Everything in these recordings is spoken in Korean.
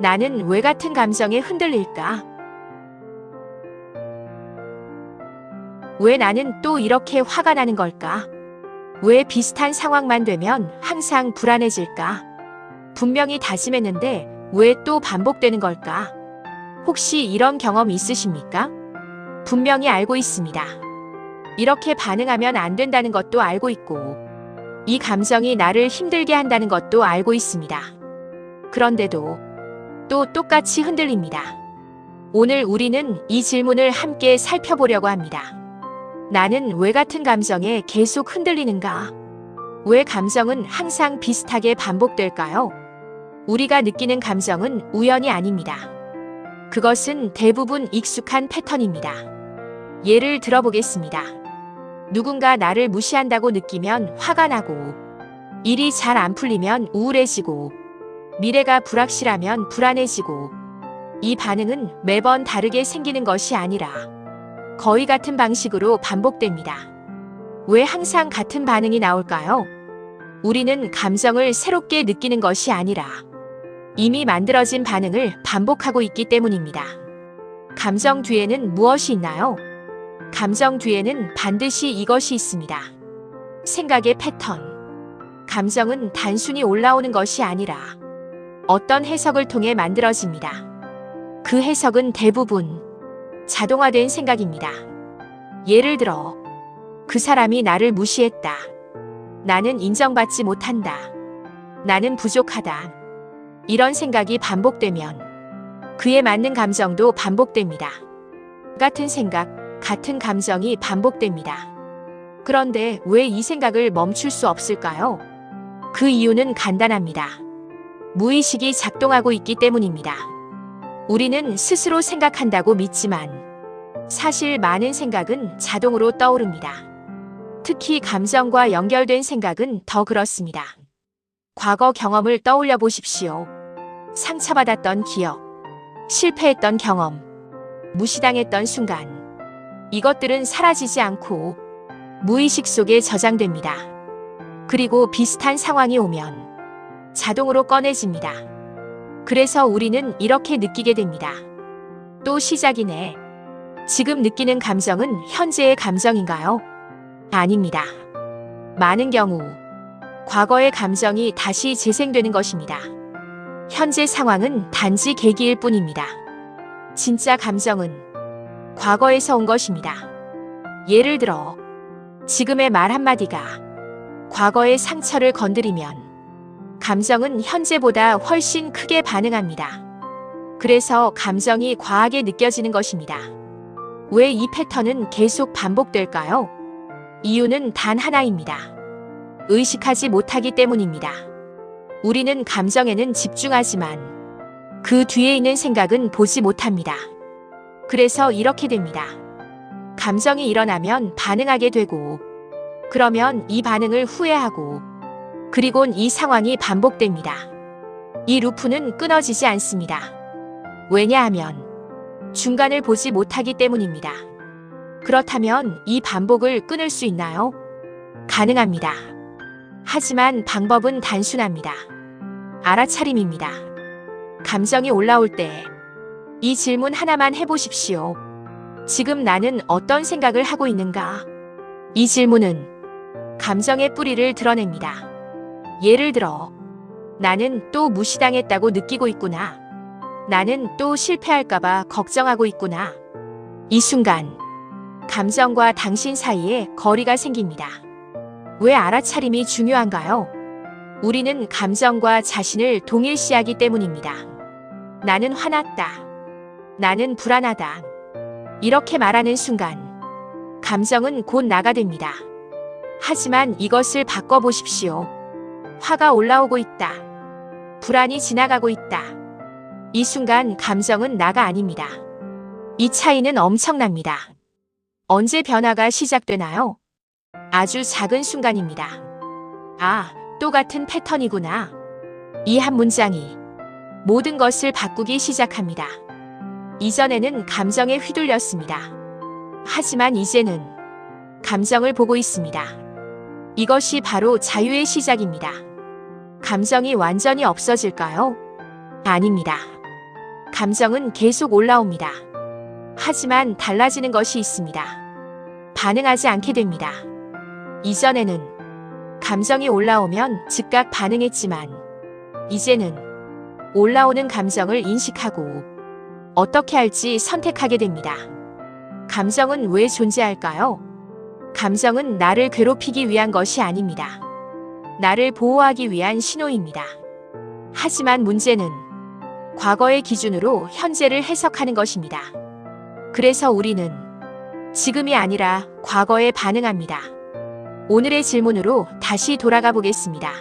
나는 왜 같은 감정에 흔들릴까? 왜 나는 또 이렇게 화가 나는 걸까? 왜 비슷한 상황만 되면 항상 불안해질까? 분명히 다짐했는데 왜 또 반복되는 걸까? 혹시 이런 경험 있으십니까? 분명히 알고 있습니다. 이렇게 반응하면 안 된다는 것도 알고 있고, 이 감정이 나를 힘들게 한다는 것도 알고 있습니다. 그런데도 또 똑같이 흔들립니다. 오늘 우리는 이 질문을 함께 살펴보려고 합니다. 나는 왜 같은 감정에 계속 흔들리는가? 왜 감정은 항상 비슷하게 반복될까요? 우리가 느끼는 감정은 우연이 아닙니다. 그것은 대부분 익숙한 패턴입니다. 예를 들어보겠습니다. 누군가 나를 무시한다고 느끼면 화가 나고, 일이 잘 안 풀리면 우울해지고, 미래가 불확실하면 불안해지고, 이 반응은 매번 다르게 생기는 것이 아니라 거의 같은 방식으로 반복됩니다. 왜 항상 같은 반응이 나올까요? 우리는 감정을 새롭게 느끼는 것이 아니라 이미 만들어진 반응을 반복하고 있기 때문입니다. 감정 뒤에는 무엇이 있나요? 감정 뒤에는 반드시 이것이 있습니다. 생각의 패턴. 감정은 단순히 올라오는 것이 아니라 어떤 해석을 통해 만들어집니다. 그 해석은 대부분 자동화된 생각입니다. 예를 들어, 그 사람이 나를 무시했다. 나는 인정받지 못한다. 나는 부족하다. 이런 생각이 반복되면 그에 맞는 감정도 반복됩니다. 같은 생각, 같은 감정이 반복됩니다. 그런데 왜 이 생각을 멈출 수 없을까요? 그 이유는 간단합니다. 무의식이 작동하고 있기 때문입니다. 우리는 스스로 생각한다고 믿지만 사실 많은 생각은 자동으로 떠오릅니다. 특히 감정과 연결된 생각은 더 그렇습니다. 과거 경험을 떠올려 보십시오. 상처받았던 기억, 실패했던 경험, 무시당했던 순간. 이것들은 사라지지 않고 무의식 속에 저장됩니다. 그리고 비슷한 상황이 오면 자동으로 꺼내집니다. 그래서 우리는 이렇게 느끼게 됩니다. 또 시작이네. 지금 느끼는 감정은 현재의 감정인가요? 아닙니다. 많은 경우 과거의 감정이 다시 재생되는 것입니다. 현재 상황은 단지 계기일 뿐입니다. 진짜 감정은 과거에서 온 것입니다. 예를 들어, 지금의 말 한마디가 과거의 상처를 건드리면 감정은 현재보다 훨씬 크게 반응합니다. 그래서 감정이 과하게 느껴지는 것입니다. 왜 이 패턴은 계속 반복될까요? 이유는 단 하나입니다. 의식하지 못하기 때문입니다. 우리는 감정에는 집중하지만 그 뒤에 있는 생각은 보지 못합니다. 그래서 이렇게 됩니다. 감정이 일어나면 반응하게 되고, 그러면 이 반응을 후회하고, 그리곤 이 상황이 반복됩니다. 이 루프는 끊어지지 않습니다. 왜냐하면 중간을 보지 못하기 때문입니다. 그렇다면 이 반복을 끊을 수 있나요? 가능합니다. 하지만 방법은 단순합니다. 알아차림입니다. 감정이 올라올 때 이 질문 하나만 해보십시오. 지금 나는 어떤 생각을 하고 있는가? 이 질문은 감정의 뿌리를 드러냅니다. 예를 들어, 나는 또 무시당했다고 느끼고 있구나. 나는 또 실패할까봐 걱정하고 있구나. 이 순간 감정과 당신 사이에 거리가 생깁니다. 왜 알아차림이 중요한가요? 우리는 감정과 자신을 동일시하기 때문입니다. 나는 화났다. 나는 불안하다. 이렇게 말하는 순간 감정은 곧 나가 됩니다. 하지만 이것을 바꿔보십시오. 화가 올라오고 있다. 불안이 지나가고 있다. 이 순간 감정은 나가 아닙니다. 이 차이는 엄청납니다. 언제 변화가 시작되나요? 아주 작은 순간입니다. 아, 또 같은 패턴이구나. 이 한 문장이 모든 것을 바꾸기 시작합니다. 이전에는 감정에 휘둘렸습니다. 하지만 이제는 감정을 보고 있습니다. 이것이 바로 자유의 시작입니다. 감정이 완전히 없어질까요? 아닙니다. 감정은 계속 올라옵니다. 하지만 달라지는 것이 있습니다. 반응하지 않게 됩니다. 이전에는 감정이 올라오면 즉각 반응했지만 이제는 올라오는 감정을 인식하고 어떻게 할지 선택하게 됩니다. 감정은 왜 존재할까요? 감정은 나를 괴롭히기 위한 것이 아닙니다. 나를 보호하기 위한 신호입니다. 하지만 문제는 과거의 기준으로 현재를 해석하는 것입니다. 그래서 우리는 지금이 아니라 과거에 반응합니다. 오늘의 질문으로 다시 돌아가 보겠습니다.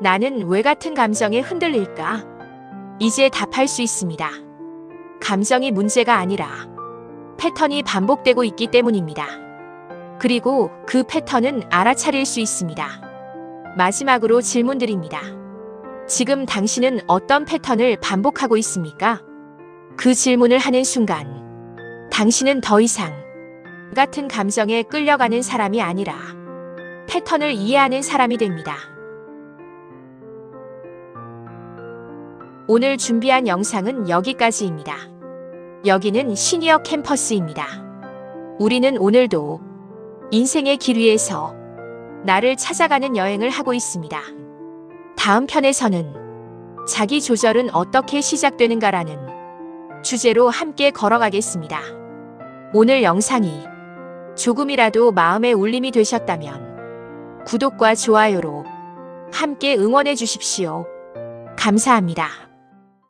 나는 왜 같은 감정에 흔들릴까? 이제 답할 수 있습니다. 감정이 문제가 아니라 패턴이 반복되고 있기 때문입니다. 그리고 그 패턴은 알아차릴 수 있습니다. 마지막으로 질문드립니다. 지금 당신은 어떤 패턴을 반복하고 있습니까? 그 질문을 하는 순간 당신은 더 이상 같은 감정에 끌려가는 사람이 아니라 패턴을 이해하는 사람이 됩니다. 오늘 준비한 영상은 여기까지입니다. 여기는 시니어 캠퍼스입니다. 우리는 오늘도 인생의 길 위에서 나를 찾아가는 여행을 하고 있습니다. 다음 편에서는 자기 조절은 어떻게 시작되는가라는 주제로 함께 걸어가겠습니다. 오늘 영상이 조금이라도 마음의 울림이 되셨다면 구독과 좋아요로 함께 응원해 주십시오. 감사합니다.